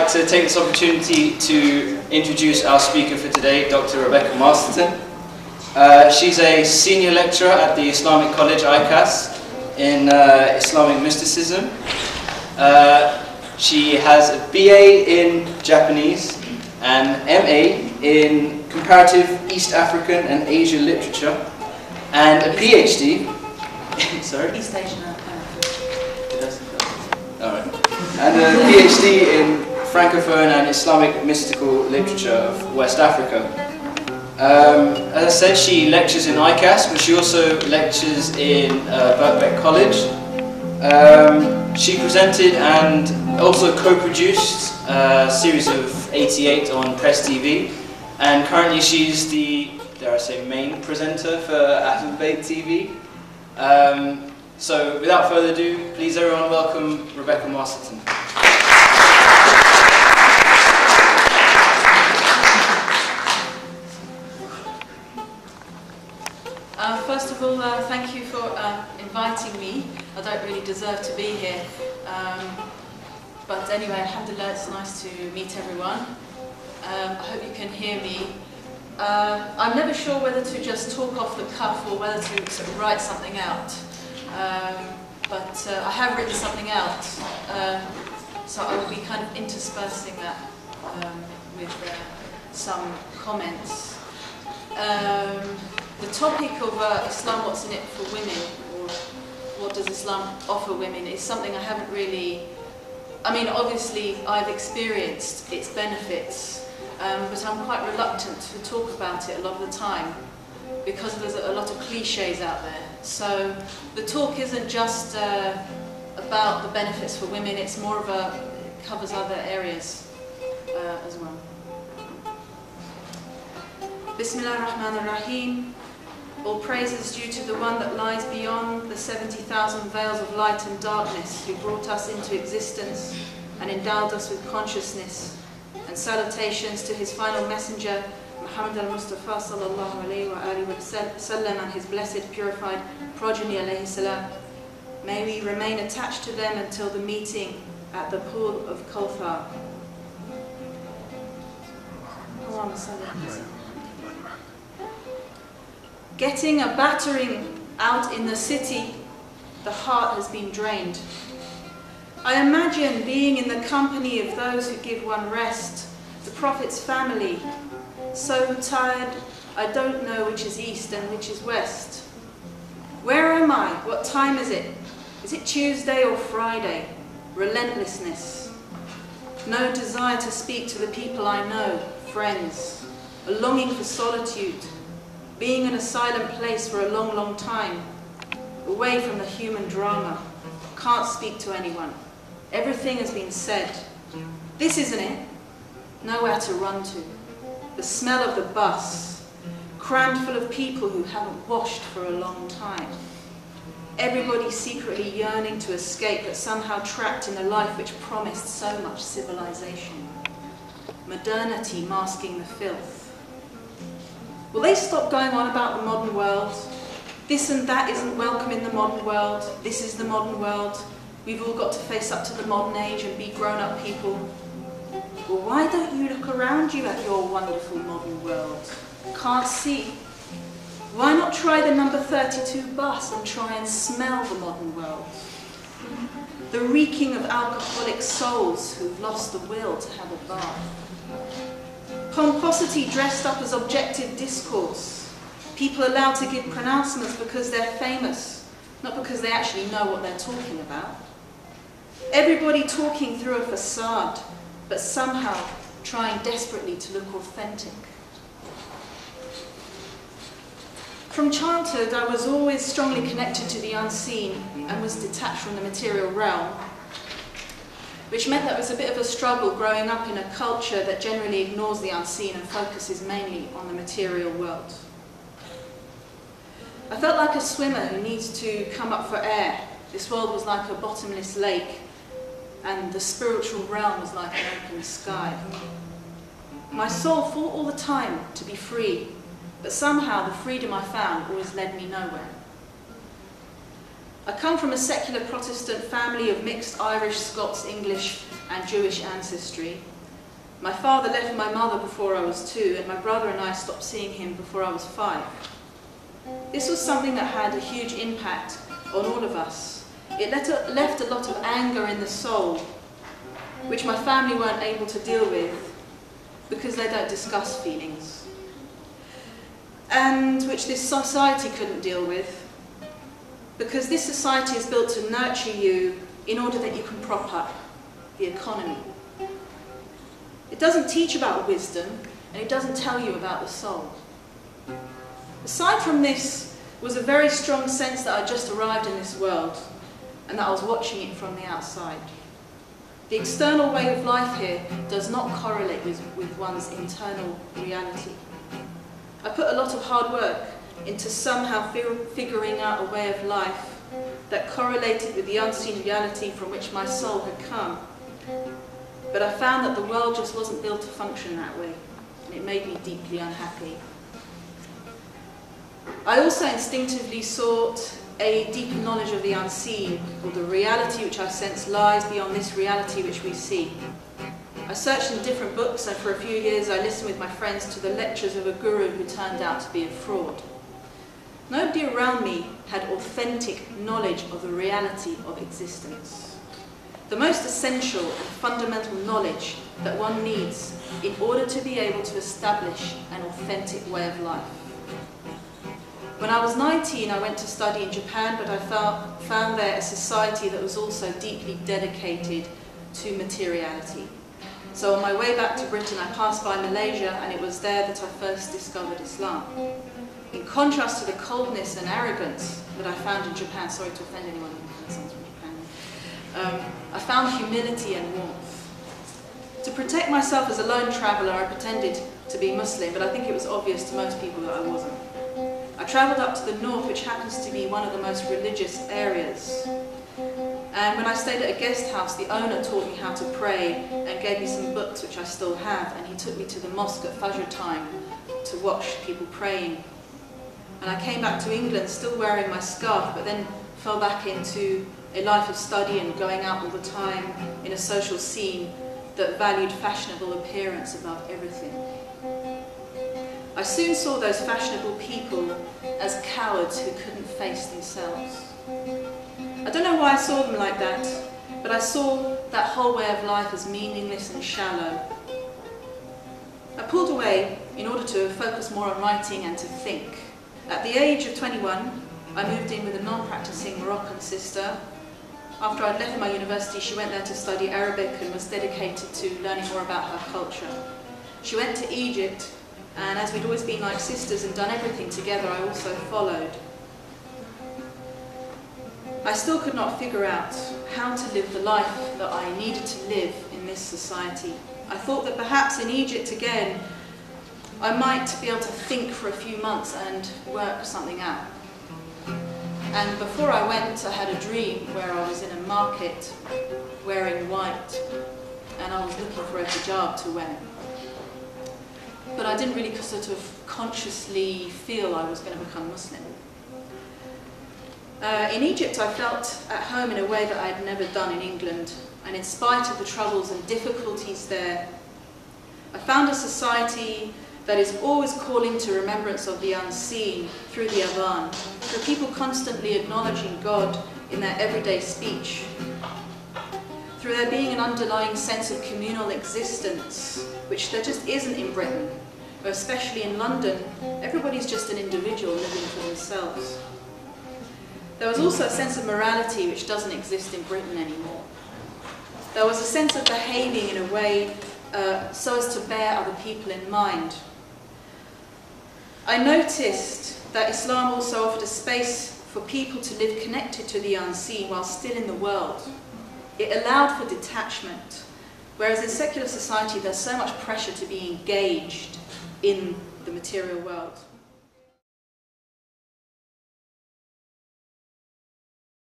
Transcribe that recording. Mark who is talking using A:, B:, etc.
A: like to take this opportunity to introduce our speaker for today, Dr. Rebecca Masterton. She's a senior lecturer at the Islamic College, ICAS, in Islamic mysticism. She has a BA in Japanese and MA in comparative East African and Asian literature, and a PhD. Sorry?
B: East Asian.
A: Alright. And a PhD in Francophone and Islamic mystical literature of West Africa. As I said, she lectures in ICAS, but she also lectures in Birkbeck College. She presented and also co-produced a series of 88 on Press TV, and currently she's the, dare I say, main presenter for AhlulBayt TV. So without further ado, please everyone welcome Rebecca Masterton.
B: First of all, thank you for inviting me. I don't really deserve to be here. But anyway, alhamdulillah, it's nice to meet everyone. I hope you can hear me. I'm never sure whether to just talk off the cuff or whether to sort of write something out. But I have written something out, so I will be kind of interspersing that with some comments. The topic of Islam, what's in it for women, or what does Islam offer women, is something I haven't really, I mean, obviously I've experienced its benefits, but I'm quite reluctant to talk about it a lot of the time because there's a lot of cliches out there. So the talk isn't just about the benefits for women, it's more of a, it covers other areas as well. Bismillah ar-Rahman ar-Rahim. All praise is due to the one that lies beyond the 70,000 veils of light and darkness, who brought us into existence and endowed us with consciousness, and salutations to his final messenger, Muhammad al-Mustafa sallallahu alayhi wa alihi wa sallam, and his blessed purified progeny alayhi salam. May we remain attached to them until the meeting at the pool of Kawthar. Getting a battering out in the city, the heart has been drained. I imagine being in the company of those who give one rest, the Prophet's family, so tired I don't know which is east and which is west. Where am I? What time is it? Is it Tuesday or Friday? Relentlessness. No desire to speak to the people I know, friends. A longing for solitude. Being in a silent place for a long, long time. Away from the human drama. Can't speak to anyone. Everything has been said. This isn't it. Nowhere to run to. The smell of the bus. Crammed full of people who haven't washed for a long time. Everybody secretly yearning to escape, but somehow trapped in a life which promised so much civilization. Modernity masking the filth. Will they stop going on about the modern world? This and that isn't welcome in the modern world. This is the modern world. We've all got to face up to the modern age and be grown-up people. Well, why don't you look around you at your wonderful modern world? Can't see. Why not try the number 32 bus and try and smell the modern world? The reeking of alcoholic souls who've lost the will to have a bath. Pomposity dressed up as objective discourse. People allowed to give pronouncements because they're famous, not because they actually know what they're talking about. Everybody talking through a facade, but somehow trying desperately to look authentic. From childhood, I was always strongly connected to the unseen and was detached from the material realm, which meant that it was a bit of a struggle growing up in a culture that generally ignores the unseen and focuses mainly on the material world. I felt like a swimmer who needs to come up for air. This world was like a bottomless lake, and the spiritual realm was like an open sky. My soul fought all the time to be free, but somehow the freedom I found always led me nowhere. I come from a secular Protestant family of mixed Irish, Scots, English and Jewish ancestry. My father left my mother before I was 2, and my brother and I stopped seeing him before I was 5. This was something that had a huge impact on all of us. It left a lot of anger in the soul, which my family weren't able to deal with because they don't discuss feelings, and which this society couldn't deal with because this society is built to nurture you in order that you can prop up the economy. It doesn't teach about wisdom, and it doesn't tell you about the soul. Aside from this was a very strong sense that I just arrived in this world and that I was watching it from the outside. The external way of life here does not correlate with one's internal reality. I put a lot of hard work into somehow figuring out a way of life that correlated with the unseen reality from which my soul had come. But I found that the world just wasn't built to function that way, and it made me deeply unhappy. I also instinctively sought a deeper knowledge of the unseen, or the reality which I sense lies beyond this reality which we see. I searched in different books, and for a few years I listened with my friends to the lectures of a guru who turned out to be a fraud. Nobody around me had authentic knowledge of the reality of existence. The most essential and fundamental knowledge that one needs in order to be able to establish an authentic way of life. When I was 19, I went to study in Japan, but I found there a society that was also deeply dedicated to materiality. So on my way back to Britain, I passed by Malaysia, and it was there that I first discovered Islam. In contrast to the coldness and arrogance that I found in Japan, sorry to offend anyone who someone's from Japan, I found humility and warmth. To protect myself as a lone traveller, I pretended to be Muslim, but I think it was obvious to most people that I wasn't. I travelled up to the north, which happens to be one of the most religious areas. And when I stayed at a guest house, the owner taught me how to pray and gave me some books which I still have, and he took me to the mosque at Fajr time to watch people praying. And I came back to England still wearing my scarf, but then fell back into a life of study and going out all the time in a social scene that valued fashionable appearance above everything. I soon saw those fashionable people as cowards who couldn't face themselves. I don't know why I saw them like that, but I saw that whole way of life as meaningless and shallow. I pulled away in order to focus more on writing and to think. At the age of 21, I moved in with a non-practicing Moroccan sister. After I'd left my university, she went there to study Arabic and was dedicated to learning more about her culture. She went to Egypt, and as we'd always been like sisters and done everything together, I also followed. I still could not figure out how to live the life that I needed to live in this society. I thought that perhaps in Egypt again, I might be able to think for a few months and work something out. And before I went, I had a dream where I was in a market wearing white, and I was looking for a hijab to wear. But I didn't really sort of consciously feel I was going to become Muslim. In Egypt, I felt at home in a way that I had never done in England, and in spite of the troubles and difficulties there, I found a society that is always calling to remembrance of the unseen through the adhan, through people constantly acknowledging God in their everyday speech, through there being an underlying sense of communal existence, which there just isn't in Britain, where especially in London, everybody's just an individual living for themselves. There was also a sense of morality which doesn't exist in Britain anymore. There was a sense of behaving in a way so as to bear other people in mind. I noticed that Islam also offered a space for people to live connected to the unseen while still in the world. It allowed for detachment, whereas in secular society there's so much pressure to be engaged in the material world.